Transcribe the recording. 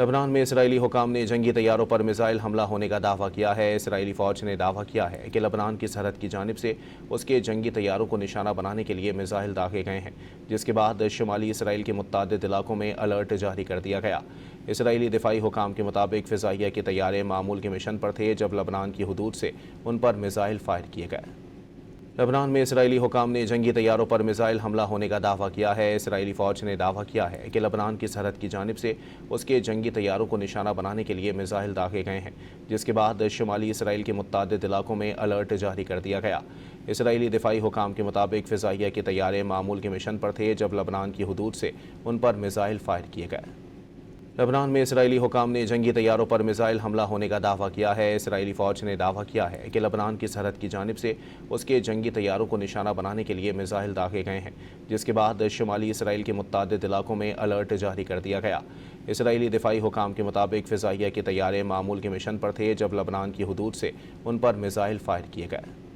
لبنان میں اسرائیلی حکام نے جنگی طیاروں پر میزائل حملہ ہونے کا دعویٰ کیا ہے۔ اسرائیلی فوج نے دعویٰ کیا ہے کہ لبنان کی سرحد کی جانب سے اس کے جنگی طیاروں کو نشانہ بنانے کے لیے میزائل داغے گئے ہیں، جس کے بعد شمالی اسرائیل کے متعدد علاقوں میں الرٹ جاری کر دیا گیا۔ اسرائیلی دفاعی حکام کے مطابق فضائیہ کے طیارے معمول کے مشن پر تھے جب لبنان کی حدود سے ان پر میزائل فائر کیے گئے۔ لبنان میں اسرائیلی حکام نے جنگی طیاروں پر میزائل حملہ ہونے کا دعویٰ کیا ہے۔ اسرائیلی فوج نے دعویٰ کیا ہے کہ لبنان کی سرحد کی جانب سے اس کے جنگی طیاروں کو نشانہ بنانے کے لیے میزائل داغے گئے ہیں، جس کے بعد شمالی اسرائیل کے متعدد علاقوں میں الرٹ جاری کر دیا گیا۔ اسرائیلی دفاعی حکام کے مطابق فضائیہ کے طیارے معمول کے مشن پر تھے جب لبنان کی حدود سے ان پر میزائل فائر کیے گئے۔ لبنان میں اسرائیلی حکام نے جنگی طیاروں پر میزائل حملہ ہونے کا دعویٰ کیا ہے۔ اسرائیلی فوج نے دعویٰ کیا ہے کہ لبنان کی سرحد کی جانب سے اس کے جنگی طیاروں کو نشانہ بنانے کے لیے میزائل داغے گئے ہیں، جس کے بعد شمالی اسرائیل کے متعدد علاقوں میں الرٹ جاری کر دیا گیا۔ اسرائیلی دفاعی حکام کے مطابق فضائیہ کے طیارے معمول کے مشن پر تھے جب لبنان کی حدود سے ان پر میزائل فائر کیے گئے۔